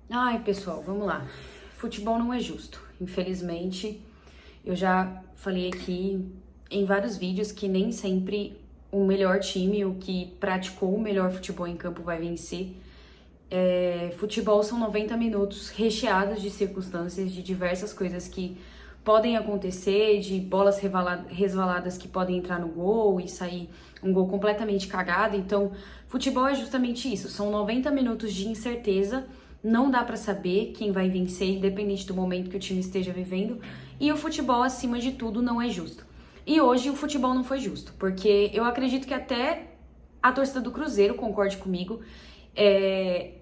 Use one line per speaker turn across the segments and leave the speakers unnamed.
Ai, pessoal, vamos lá. Futebol não é justo. Infelizmente, eu já falei aqui em vários vídeos que nem sempre o melhor time, o que praticou o melhor futebol em campo vai vencer. Futebol são 90 minutos recheados de circunstâncias, de diversas coisas que podem acontecer, de bolas resvaladas que podem entrar no gol e sair um gol completamente cagado. Então, futebol é justamente isso, são 90 minutos de incerteza, não dá pra saber quem vai vencer, independente do momento que o time esteja vivendo, e o futebol, acima de tudo, não é justo. E hoje o futebol não foi justo, porque eu acredito que até a torcida do Cruzeiro concorde comigo.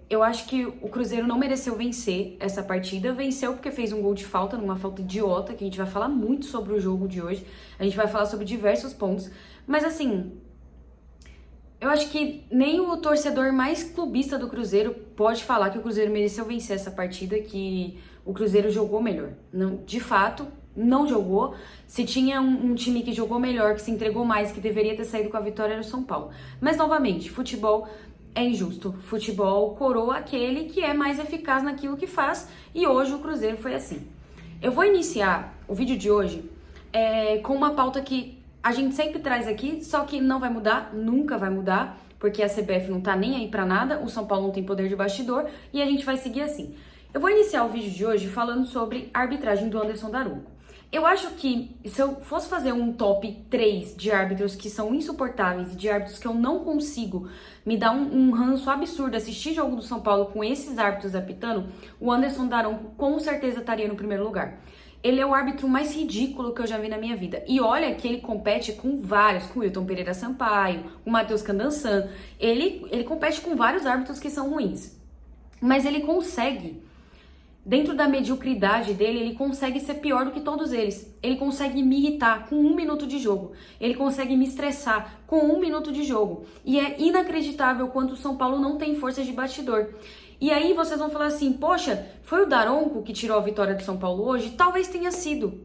Eu acho que o Cruzeiro não mereceu vencer essa partida. Venceu porque fez um gol de falta, numa falta idiota, que a gente vai falar muito sobre o jogo de hoje. A gente vai falar sobre diversos pontos. Mas assim, eu acho que nem o torcedor mais clubista do Cruzeiro pode falar que o Cruzeiro mereceu vencer essa partida, que o Cruzeiro jogou melhor. Não, de fato, não jogou. Se tinha um time que jogou melhor, que se entregou mais, que deveria ter saído com a vitória, era o São Paulo. Mas, novamente, futebol é injusto. Futebol coroa aquele que é mais eficaz naquilo que faz, e hoje o Cruzeiro foi assim. Eu vou iniciar o vídeo de hoje com uma pauta que a gente sempre traz aqui, só que não vai mudar, nunca vai mudar, porque a CBF não tá nem aí pra nada, o São Paulo não tem poder de bastidor, e a gente vai seguir assim. Eu vou iniciar o vídeo de hoje falando sobre a arbitragem do Anderson Daronco. Eu acho que se eu fosse fazer um top 3 de árbitros que são insuportáveis e de árbitros que eu não consigo me dar um ranço absurdo assistir jogo do São Paulo com esses árbitros apitando, o Anderson Daronco com certeza estaria no primeiro lugar. Ele é o árbitro mais ridículo que eu já vi na minha vida. E olha que ele compete com vários, com o Wilton Pereira Sampaio, com o Matheus Candançan. Ele compete com vários árbitros que são ruins. Mas ele consegue, dentro da mediocridade dele, ele consegue ser pior do que todos eles. Ele consegue me irritar com 1 minuto de jogo. Ele consegue me estressar com 1 minuto de jogo. E é inacreditável quanto o São Paulo não tem força de bastidor. E aí vocês vão falar assim, poxa, foi o Daronco que tirou a vitória do São Paulo hoje? Talvez tenha sido.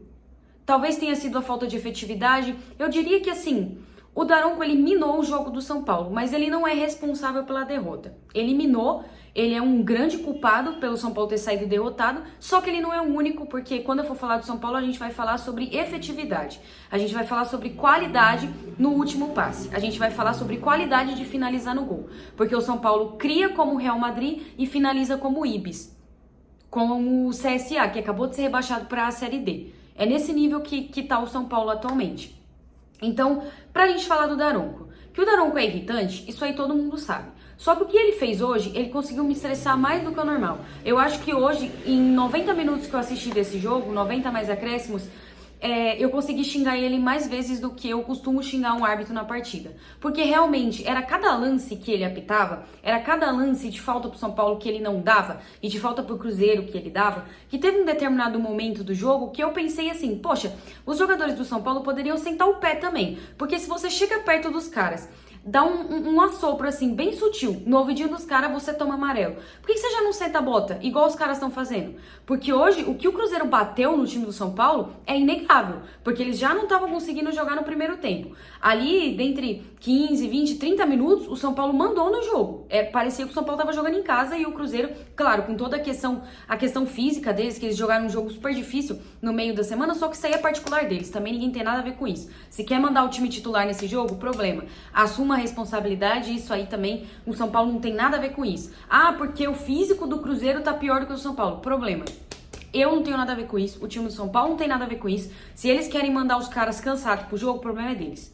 Talvez tenha sido a falta de efetividade. Eu diria que assim, o Daronco ele minou o jogo do São Paulo, mas ele não é responsável pela derrota. Ele minou, ele é um grande culpado pelo São Paulo ter saído derrotado, só que ele não é o único, porque quando eu for falar do São Paulo, a gente vai falar sobre efetividade. A gente vai falar sobre qualidade no último passe. A gente vai falar sobre qualidade de finalizar no gol. Porque o São Paulo cria como o Real Madrid e finaliza como o Ibis, com o CSA, que acabou de ser rebaixado para a Série D. É nesse nível que tá o São Paulo atualmente. Então, pra gente falar do Daronco, que o Daronco é irritante, isso aí todo mundo sabe. Só que o que ele fez hoje, ele conseguiu me estressar mais do que o normal. Eu acho que hoje, em 90 minutos que eu assisti desse jogo, 90 mais acréscimos, eu consegui xingar ele mais vezes do que eu costumo xingar um árbitro na partida. Porque realmente, era cada lance que ele apitava, era cada lance de falta pro São Paulo que ele não dava, e de falta pro Cruzeiro que ele dava, que teve um determinado momento do jogo que eu pensei assim, poxa, os jogadores do São Paulo poderiam sentar o pé também. Porque se você chega perto dos caras, dá um assopro assim, bem sutil, no ouvidinho dos caras, você toma amarelo. Por que você já não senta a bota, igual os caras estão fazendo? Porque hoje, o que o Cruzeiro bateu no time do São Paulo é inegável, porque eles já não estavam conseguindo jogar no primeiro tempo. Ali, dentre 15, 20, 30 minutos, o São Paulo mandou no jogo. Parecia que o São Paulo estava jogando em casa e o Cruzeiro, claro, com toda a questão física deles, que eles jogaram um jogo super difícil no meio da semana, só que isso aí é particular deles, também ninguém tem nada a ver com isso. Se quer mandar o time titular nesse jogo, problema. Assuma a responsabilidade, isso aí também, o São Paulo não tem nada a ver com isso. Ah, porque o físico do Cruzeiro tá pior do que o do São Paulo. Problema. Eu não tenho nada a ver com isso, o time do São Paulo não tem nada a ver com isso. Se eles querem mandar os caras cansados pro jogo, o problema é deles.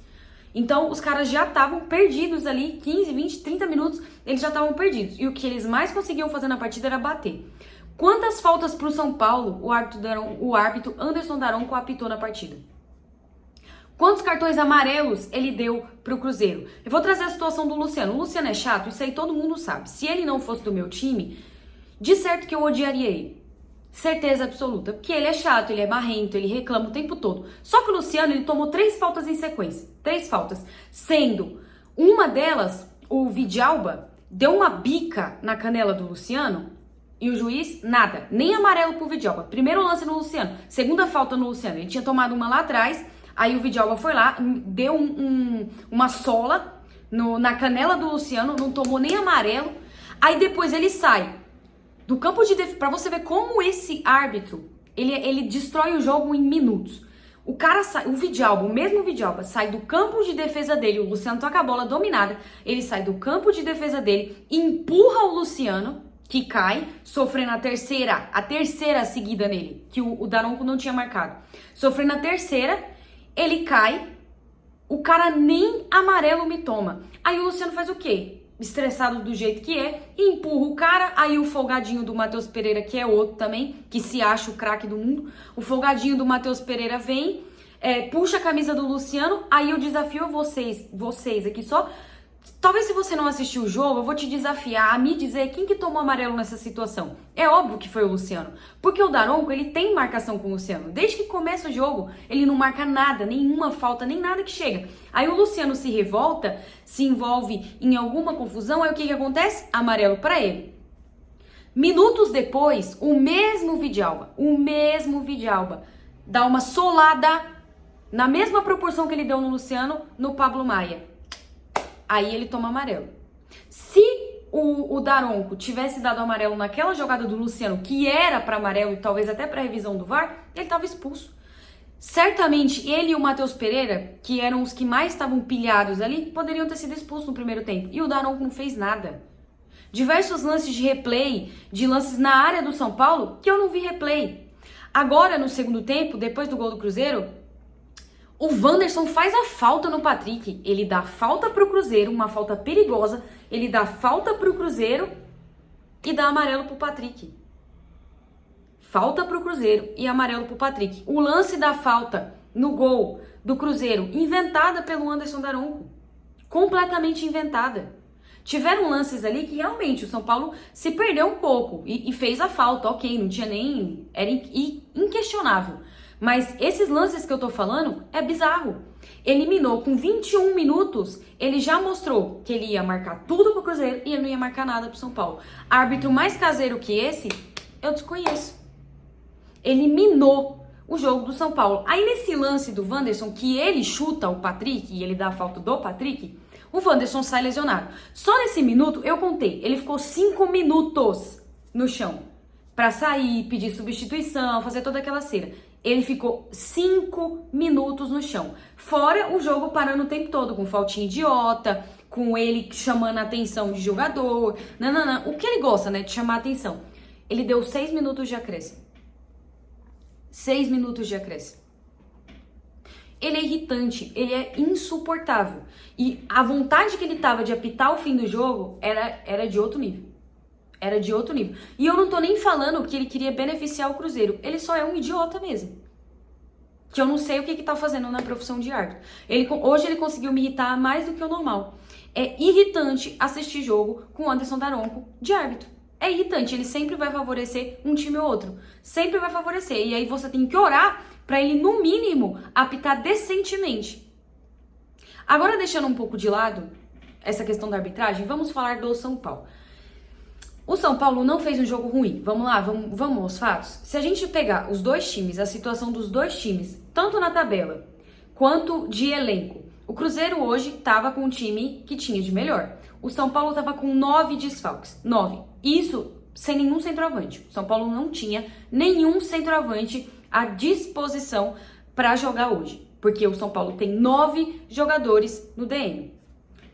Então, os caras já estavam perdidos ali, 15, 20, 30 minutos, eles já estavam perdidos. E o que eles mais conseguiam fazer na partida era bater. Quantas faltas pro São Paulo o árbitro Anderson Daronco apitou na partida? Quantos cartões amarelos ele deu pro Cruzeiro? Eu vou trazer a situação do Luciano. O Luciano é chato, isso aí todo mundo sabe. Se ele não fosse do meu time, de certo que eu odiaria ele. Certeza absoluta. Porque ele é chato, ele é marrento, ele reclama o tempo todo. Só que o Luciano, ele tomou 3 faltas em sequência. 3 faltas. Sendo uma delas, o Vidalba deu uma bica na canela do Luciano e o juiz, nada. Nem amarelo pro Vidalba. Primeiro lance no Luciano. Segunda falta no Luciano. Ele tinha tomado uma lá atrás. Aí o Vidalba foi lá, deu uma sola na canela do Luciano, não tomou nem amarelo. Aí depois ele sai do campo de defesa, pra você ver como esse árbitro, ele destrói o jogo em minutos. O cara sai, o mesmo Vidalba, sai do campo de defesa dele, o Luciano toca a bola dominada, ele sai do campo de defesa dele, empurra o Luciano, que cai, sofrendo a terceira seguida nele, que o Daronco não tinha marcado. Sofrendo a terceira, ele cai, o cara nem amarelo me toma. Aí o Luciano faz o quê? Estressado do jeito que é, empurra o cara, aí o folgadinho do Matheus Pereira, que é outro também, que se acha o craque do mundo, o folgadinho do Matheus Pereira vem, puxa a camisa do Luciano, aí eu desafio a vocês aqui só, talvez se você não assistiu o jogo, eu vou te desafiar a me dizer quem que tomou amarelo nessa situação. É óbvio que foi o Luciano, porque o Daronco, ele tem marcação com o Luciano. Desde que começa o jogo, ele não marca nada, nenhuma falta, nem nada que chega. Aí o Luciano se revolta, se envolve em alguma confusão, aí o que acontece? Amarelo pra ele. Minutos depois, o mesmo Vidalba, dá uma solada, na mesma proporção que ele deu no Luciano, no Pablo Maia. Aí ele toma amarelo. Se o Daronco tivesse dado amarelo naquela jogada do Luciano, que era para amarelo e talvez até para revisão do VAR, ele estava expulso. Certamente ele e o Matheus Pereira, que eram os que mais estavam pilhados ali, poderiam ter sido expulsos no primeiro tempo. E o Daronco não fez nada. Diversos lances de replay, de lances na área do São Paulo, que eu não vi replay. Agora, no segundo tempo, depois do gol do Cruzeiro, o Wanderson faz a falta no Patrick. Ele dá falta pro Cruzeiro, uma falta perigosa. Ele dá falta pro Cruzeiro e dá amarelo pro Patrick. Falta pro Cruzeiro e amarelo pro Patrick. O lance da falta no gol do Cruzeiro, inventada pelo Anderson Daronco. Completamente inventada. Tiveram lances ali que realmente o São Paulo se perdeu um pouco e fez a falta. Ok, não tinha nem... Era inquestionável. Mas esses lances que eu tô falando é bizarro. Eliminou com 21 minutos, ele já mostrou que ele ia marcar tudo pro Cruzeiro e ele não ia marcar nada pro São Paulo. Árbitro mais caseiro que esse, eu desconheço. Eliminou o jogo do São Paulo. Aí nesse lance do Wanderson, que ele chuta o Patrick e ele dá a falta do Patrick, o Wanderson sai lesionado. Só nesse minuto, eu contei, ele ficou 5 minutos no chão. Pra sair, pedir substituição, fazer toda aquela cera. Ele ficou 5 minutos no chão. Fora o jogo parando o tempo todo, com faltinha idiota, com ele chamando a atenção de jogador. Não. O que ele gosta, né? De chamar a atenção. Ele deu 6 minutos de acréscimo. 6 minutos de acréscimo. Ele é irritante, ele é insuportável. E a vontade que ele tava de apitar o fim do jogo era de outro nível. Era de outro nível. E eu não tô nem falando que ele queria beneficiar o Cruzeiro. Ele só é um idiota mesmo. Que eu não sei o que tá fazendo na profissão de árbitro. Hoje ele conseguiu me irritar mais do que o normal. É irritante assistir jogo com o Anderson Daronco de árbitro. É irritante. Ele sempre vai favorecer um time ou outro. Sempre vai favorecer. E aí você tem que orar pra ele, no mínimo, apitar decentemente. Agora, deixando um pouco de lado essa questão da arbitragem, vamos falar do São Paulo. O São Paulo não fez um jogo ruim. Vamos lá, vamos aos fatos. Se a gente pegar os dois times, a situação dos dois times, tanto na tabela quanto de elenco, o Cruzeiro hoje estava com um time que tinha de melhor. O São Paulo estava com 9 desfalques. 9. Isso sem nenhum centroavante. O São Paulo não tinha nenhum centroavante à disposição para jogar hoje. Porque o São Paulo tem 9 jogadores no DM.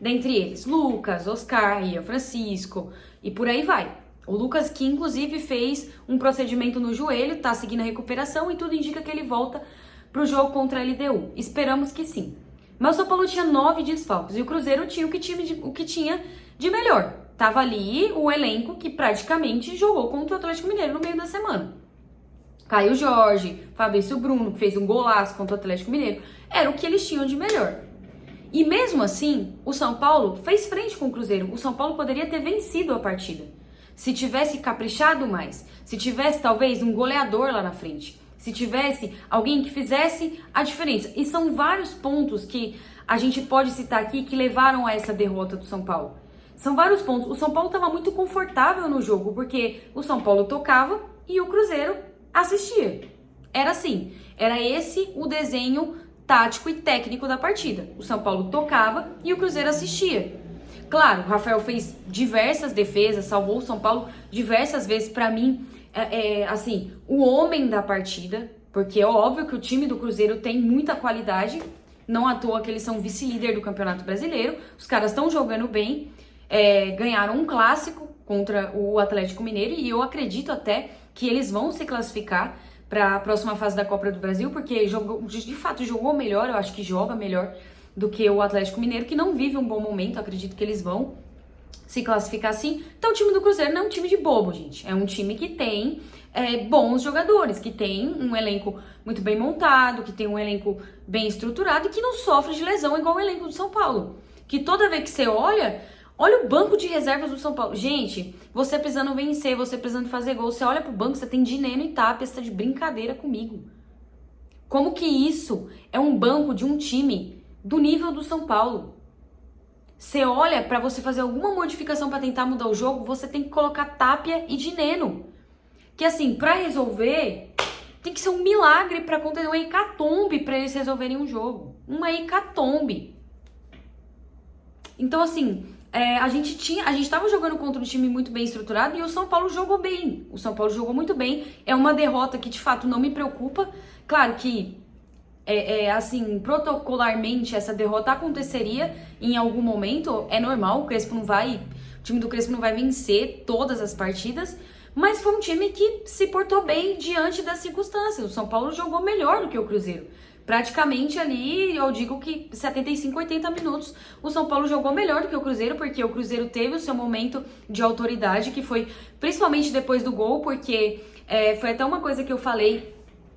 Dentre eles, Lucas, Oscar, Ian Francisco e por aí vai. O Lucas, que inclusive fez um procedimento no joelho, tá seguindo a recuperação e tudo indica que ele volta pro jogo contra a LDU. Esperamos que sim. Mas o São Paulo tinha 9 desfalques e o Cruzeiro tinha o que tinha de melhor. Tava ali o elenco que praticamente jogou contra o Atlético Mineiro no meio da semana. Caio Jorge, Fabrício Bruno, que fez um golaço contra o Atlético Mineiro. Era o que eles tinham de melhor. E mesmo assim, o São Paulo fez frente com o Cruzeiro. O São Paulo poderia ter vencido a partida. Se tivesse caprichado mais. Se tivesse, talvez, um goleador lá na frente. Se tivesse alguém que fizesse a diferença. E são vários pontos que a gente pode citar aqui que levaram a essa derrota do São Paulo. São vários pontos. O São Paulo estava muito confortável no jogo, porque o São Paulo tocava e o Cruzeiro assistia. Era assim. Era esse o desenho tático e técnico da partida. O São Paulo tocava e o Cruzeiro assistia. Claro, o Rafael fez diversas defesas, salvou o São Paulo diversas vezes. Pra mim, assim, o homem da partida, porque é óbvio que o time do Cruzeiro tem muita qualidade, não à toa que eles são vice-líder do Campeonato Brasileiro, os caras estão jogando bem, ganharam um clássico contra o Atlético Mineiro e eu acredito até que eles vão se classificar para a próxima fase da Copa do Brasil, porque de fato jogou melhor, eu acho que joga melhor do que o Atlético Mineiro, que não vive um bom momento, acredito que eles vão se classificar assim. Então o time do Cruzeiro não é um time de bobo, gente, é um time que tem bons jogadores, que tem um elenco muito bem montado, que tem um elenco bem estruturado e que não sofre de lesão igual o elenco do São Paulo, que toda vez que você olha o banco de reservas do São Paulo. Gente, você precisando vencer, você precisando fazer gol, você olha pro banco, você tem Dineno e Tapia, você tá de brincadeira comigo. Como que isso é um banco de um time do nível do São Paulo? Você olha pra você fazer alguma modificação pra tentar mudar o jogo, você tem que colocar Tapia e Dineno. Que assim, pra resolver, tem que ser um milagre pra acontecer, uma hecatombe pra eles resolverem um jogo. Uma hecatombe. Então assim, a gente tava jogando contra um time muito bem estruturado e o São Paulo jogou bem. O São Paulo jogou muito bem. É uma derrota que de fato não me preocupa. Claro que assim, protocolarmente essa derrota aconteceria em algum momento, é normal, o time do Crespo não vai vencer todas as partidas, mas foi um time que se portou bem diante das circunstâncias. O São Paulo jogou melhor do que o Cruzeiro. Praticamente ali, eu digo que 75, 80 minutos, o São Paulo jogou melhor do que o Cruzeiro, porque o Cruzeiro teve o seu momento de autoridade, que foi principalmente depois do gol, porque foi até uma coisa que eu falei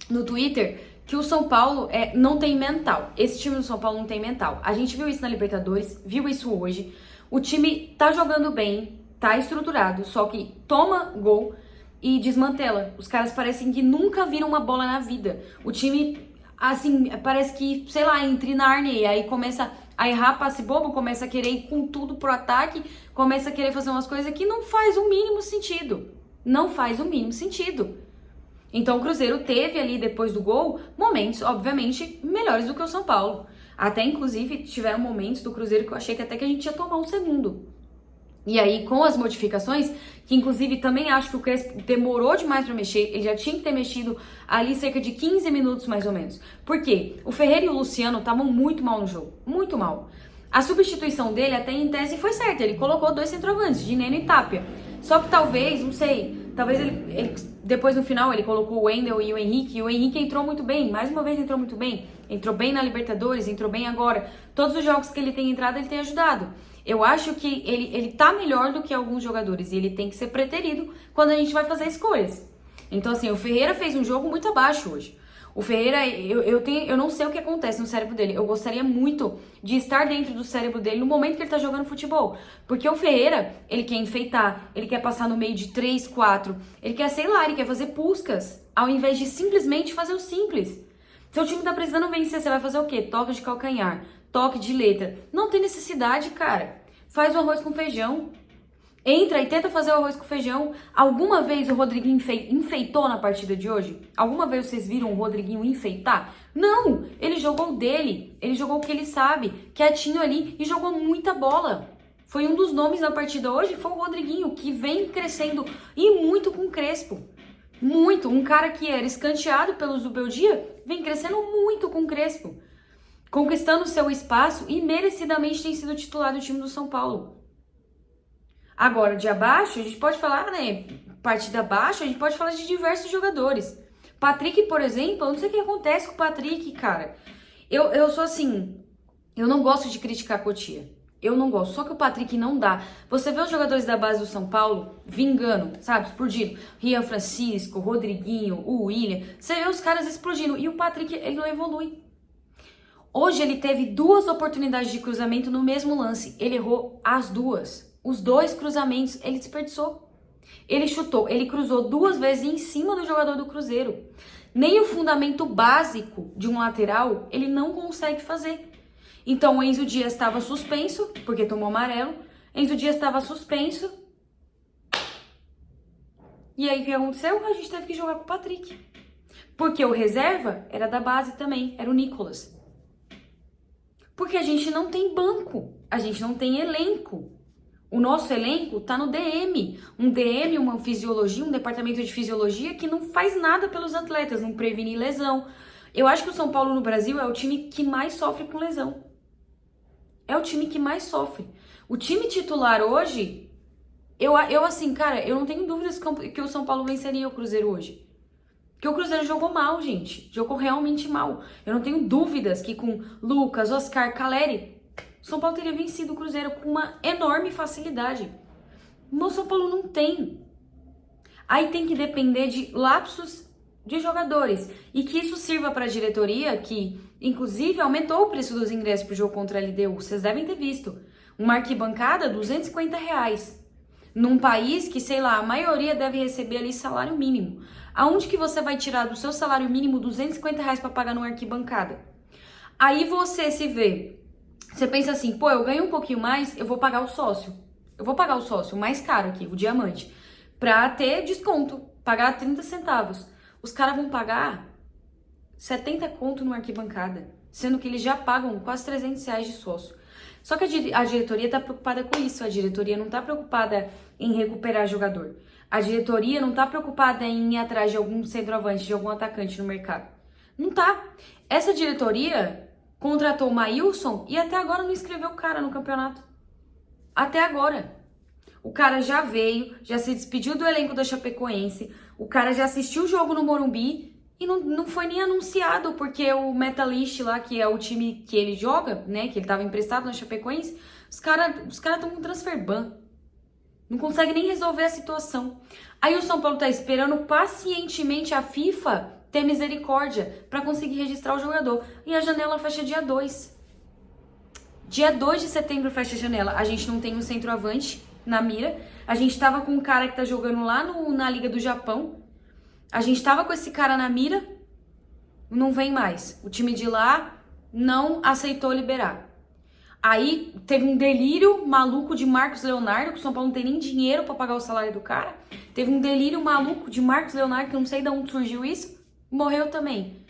no Twitter, que o São Paulo não tem mental. Esse time do São Paulo não tem mental. A gente viu isso na Libertadores, viu isso hoje. O time tá jogando bem, tá estruturado, só que toma gol e desmantela. Os caras parecem que nunca viram uma bola na vida. O time, assim, parece que, sei lá, entre Nárnia e aí começa a errar passe bobo, começa a querer ir com tudo pro ataque, começa a querer fazer umas coisas que não faz o mínimo sentido. Não faz o mínimo sentido. Então o Cruzeiro teve ali, depois do gol, momentos, obviamente, melhores do que o São Paulo. Até, inclusive, tiveram momentos do Cruzeiro que eu achei que até que a gente ia tomar um segundo. E aí, com as modificações, que inclusive também acho que o Crespo demorou demais pra mexer, ele já tinha que ter mexido ali cerca de 15 minutos, mais ou menos. Por quê? O Ferreira e o Luciano estavam muito mal no jogo, muito mal. A substituição dele, até em tese, foi certa, ele colocou 2 centroavantes, Dineno e Tapia. Só que talvez, não sei, talvez ele depois no final ele colocou o Wendel e o Henrique entrou muito bem, mais uma vez entrou muito bem, entrou bem na Libertadores, entrou bem agora, todos os jogos que ele tem entrado ele tem ajudado. Eu acho que ele tá melhor do que alguns jogadores e ele tem que ser preterido quando a gente vai fazer escolhas. Então assim, o Ferreira fez um jogo muito abaixo hoje. O Ferreira, eu não sei o que acontece no cérebro dele. Eu gostaria muito de estar dentro do cérebro dele no momento que ele tá jogando futebol. Porque o Ferreira, ele quer enfeitar, ele quer passar no meio de 3, 4, ele quer, sei lá, ele quer fazer puscas, ao invés de simplesmente fazer o simples. Seu time tá precisando vencer, você vai fazer o quê? Toque de calcanhar, toque de letra. Não tem necessidade, cara. Faz o arroz com feijão. Entra e tenta fazer o arroz com feijão. Alguma vez o Rodriguinho enfeitou na partida de hoje? Alguma vez vocês viram o Rodriguinho enfeitar? Não! Ele jogou o dele. Ele jogou o que ele sabe. Quietinho ali e jogou muita bola. Foi um dos nomes da partida hoje, foi o Rodriguinho, que vem crescendo e muito com o Crespo. Muito. Um cara que era escanteado pelo Zubeldia, vem crescendo muito com o Crespo. Conquistando seu espaço e merecidamente tem sido titular do time do São Paulo. Agora, de abaixo, a gente pode falar, né, partida abaixo, a gente pode falar de diversos jogadores. Patrick, por exemplo, eu não sei o que acontece com o Patrick, cara. Eu sou assim, eu não gosto de criticar a Cotia. Eu não gosto, só que o Patrick não dá. Você vê os jogadores da base do São Paulo vingando, sabe, explodindo. Rian Francisco, Rodriguinho, o William. Você vê os caras explodindo e o Patrick, ele não evolui. Hoje ele teve 2 oportunidades de cruzamento no mesmo lance. Ele errou as 2. Os 2 cruzamentos ele desperdiçou. Ele chutou, ele cruzou 2 vezes em cima do jogador do Cruzeiro. Nem o fundamento básico de um lateral ele não consegue fazer. Então o Enzo Dias estava suspenso, porque tomou amarelo. Enzo Dias estava suspenso. E aí o que aconteceu? A gente teve que jogar com o Patrick. Porque o reserva era da base também, era o Nicolas. Porque a gente não tem banco, a gente não tem elenco. O nosso elenco tá no DM. Um DM, uma fisiologia, um departamento de fisiologia que não faz nada pelos atletas, não previne lesão. Eu acho que o São Paulo no Brasil é o time que mais sofre com lesão. É o time que mais sofre. O time titular hoje, eu assim, cara, eu não tenho dúvidas que o São Paulo venceria o Cruzeiro hoje. Porque o Cruzeiro jogou mal, gente. Jogou realmente mal. Eu não tenho dúvidas que com Lucas, Oscar, Caleri, o São Paulo teria vencido o Cruzeiro com uma enorme facilidade. O São Paulo não tem. Aí tem que depender de lapsos de jogadores. E que isso sirva para a diretoria, que inclusive aumentou o preço dos ingressos para o jogo contra a LDU. Vocês devem ter visto. Uma arquibancada, R$ 250. Num país que, sei lá, a maioria deve receber ali salário mínimo. Aonde que você vai tirar do seu salário mínimo R$ 250 para pagar numa arquibancada? Aí você se vê, você pensa assim, pô, eu ganho um pouquinho mais, eu vou pagar o sócio. Eu vou pagar o sócio, o mais caro aqui, o diamante, pra ter desconto, pagar 30 centavos. Os caras vão pagar 70 conto numa arquibancada, sendo que eles já pagam quase R$ 300 de sócio. Só que a diretoria tá preocupada com isso, a diretoria não tá preocupada em recuperar jogador. A diretoria não tá preocupada em ir atrás de algum centroavante, de algum atacante no mercado. Não tá. Essa diretoria contratou o Maílson e até agora não inscreveu o cara no campeonato. Até agora. O cara já veio, já se despediu do elenco da Chapecoense, o cara já assistiu o jogo no Morumbi e não foi nem anunciado, porque o Metalist lá, que é o time que ele joga, né, que ele tava emprestado na Chapecoense, os caras estão com transfer ban. Não consegue nem resolver a situação. Aí o São Paulo tá esperando pacientemente a FIFA ter misericórdia para conseguir registrar o jogador. E a janela fecha dia 2. Dia 2 de setembro fecha a janela. A gente não tem um centroavante na mira. A gente tava com um cara que tá jogando lá na Liga do Japão. A gente tava com esse cara na mira. Não vem mais. O time de lá não aceitou liberar. Aí teve um delírio maluco de Marcos Leonardo, que o São Paulo não tem nem dinheiro para pagar o salário do cara. Teve um delírio maluco de Marcos Leonardo, que eu não sei de onde surgiu isso, morreu também.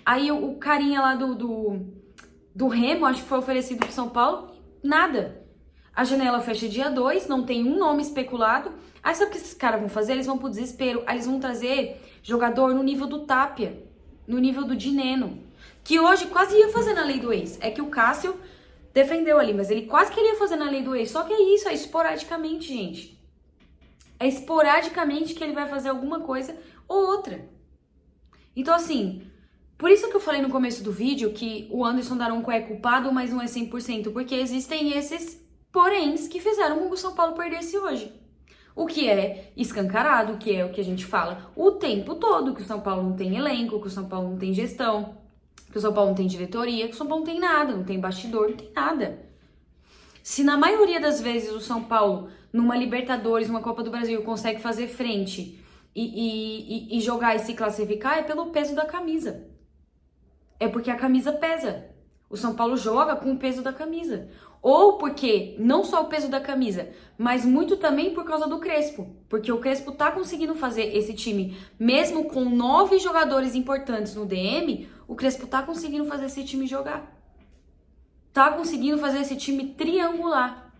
Aí o carinha lá do Remo, acho que foi oferecido pro São Paulo, nada. A janela fecha dia 2, não tem um nome especulado. Aí sabe o que esses caras vão fazer? Eles vão pro desespero. Aí eles vão trazer jogador no nível do Tapia, no nível do Dineno, que hoje quase ia fazer na lei do ex. É que o Cássio defendeu ali, mas ele quase queria fazer na lei do ex. Só que é isso, é esporadicamente, gente. É esporadicamente que ele vai fazer alguma coisa ou outra. Então, assim, por isso que eu falei no começo do vídeo que o Anderson Daronco é culpado, mas não é 100%, porque existem esses poréns que fizeram com que o São Paulo perdesse hoje. O que é escancarado, que é o que a gente fala o tempo todo, que o São Paulo não tem elenco, que o São Paulo não tem gestão, que o São Paulo não tem diretoria, que o São Paulo não tem nada, não tem bastidor, não tem nada. Se na maioria das vezes o São Paulo, numa Libertadores, numa Copa do Brasil, consegue fazer frente e jogar e se classificar, é pelo peso da camisa. É porque a camisa pesa. O São Paulo joga com o peso da camisa. Ou porque, não só o peso da camisa, mas muito também por causa do Crespo. Porque o Crespo tá conseguindo fazer esse time, mesmo com 9 jogadores importantes no DM, o Crespo tá conseguindo fazer esse time jogar. Tá conseguindo fazer esse time triangular.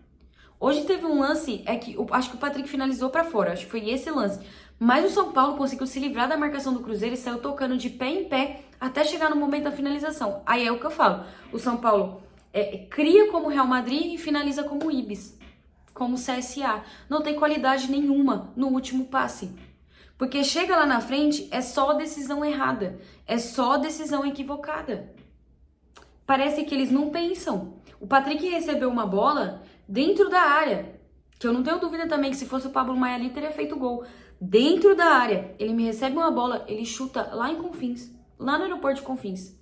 Hoje teve um lance, acho que o Patrick finalizou pra fora, acho que foi esse lance. Mas o São Paulo conseguiu se livrar da marcação do Cruzeiro e saiu tocando de pé em pé até chegar no momento da finalização. Aí é o que eu falo, o São Paulo cria como Real Madrid e finaliza como Ibis, como CSA. Não tem qualidade nenhuma no último passe. Porque chega lá na frente, é só decisão errada, é só decisão equivocada. Parece que eles não pensam. O Patrick recebeu uma bola dentro da área, que eu não tenho dúvida também que se fosse o Pablo Maia ali, teria feito gol. Dentro da área, ele me recebe uma bola, ele chuta lá em Confins, lá no aeroporto de Confins.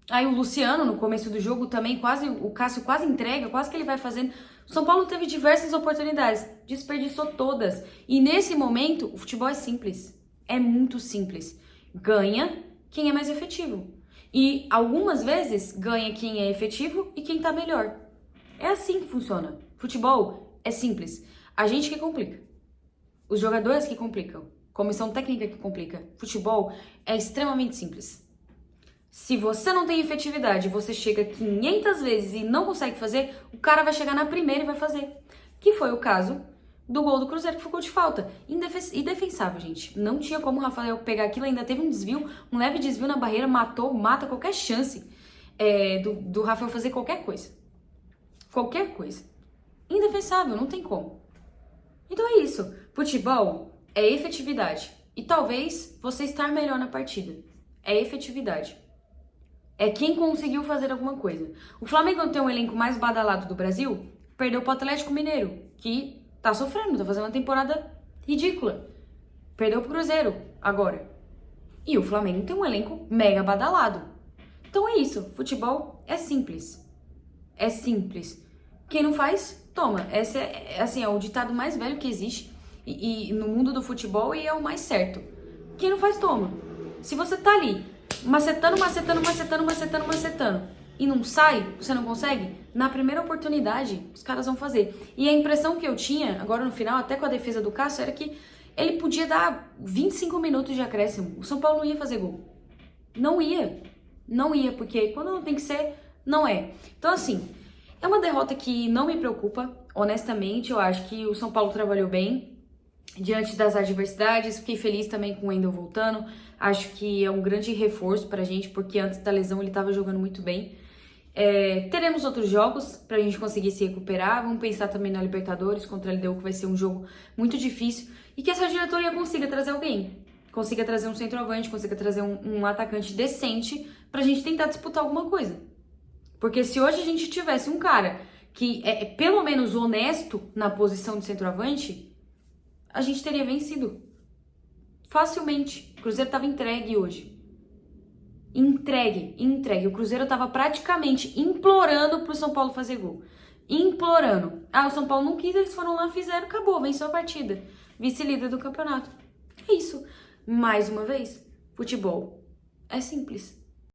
Aí o Luciano, no começo do jogo, também o Cássio quase entrega, quase que ele vai fazendo. O São Paulo teve diversas oportunidades, desperdiçou todas. E nesse momento, o futebol é simples, é muito simples. Ganha quem é mais efetivo. E algumas vezes ganha quem é efetivo e quem tá melhor. É assim que funciona. Futebol é simples. A gente que complica. Os jogadores que complicam. Comissão técnica que complica. Futebol é extremamente simples. Se você não tem efetividade, você chega 500 vezes e não consegue fazer, o cara vai chegar na primeira e vai fazer. Que foi o caso do gol do Cruzeiro, que ficou de falta. Indefensável, gente. Não tinha como o Rafael pegar aquilo, ainda teve um desvio, um leve desvio na barreira, mata qualquer chance do Rafael fazer qualquer coisa. Qualquer coisa. Indefensável, não tem como. Então é isso. Futebol é efetividade. E talvez você estar melhor na partida. É efetividade. É quem conseguiu fazer alguma coisa. O Flamengo não tem um elenco mais badalado do Brasil, perdeu pro Atlético Mineiro, que tá sofrendo, tá fazendo uma temporada ridícula. Perdeu pro Cruzeiro agora. E o Flamengo tem um elenco mega badalado. Então é isso. Futebol é simples. É simples. Quem não faz, toma. Esse é o ditado mais velho que existe e no mundo do futebol e é o mais certo. Quem não faz, toma. Se você tá ali macetando e não sai, você não consegue, na primeira oportunidade os caras vão fazer. E a impressão que eu tinha, agora no final, até com a defesa do Cássio, era que ele podia dar 25 minutos de acréscimo. O São Paulo não ia fazer gol. Não ia. Não ia, porque quando não tem que ser, não é. Então assim, é uma derrota que não me preocupa, honestamente. Eu acho que o São Paulo trabalhou bem diante das adversidades. Fiquei feliz também com o Wendel voltando. Acho que é um grande reforço pra gente, porque antes da lesão ele tava jogando muito bem. Teremos outros jogos pra gente conseguir se recuperar. Vamos pensar também na Libertadores contra a LDU, que vai ser um jogo muito difícil. E que essa diretoria consiga trazer alguém. Consiga trazer um centroavante, consiga trazer um atacante decente pra gente tentar disputar alguma coisa. Porque se hoje a gente tivesse um cara que é pelo menos honesto na posição de centroavante, a gente teria vencido. Facilmente. O Cruzeiro tava entregue hoje. Entregue. O Cruzeiro tava praticamente implorando pro São Paulo fazer gol. Implorando. O São Paulo não quis, eles foram lá, fizeram, acabou, venceu a partida. Vice-líder do campeonato. É isso. Mais uma vez, futebol é simples.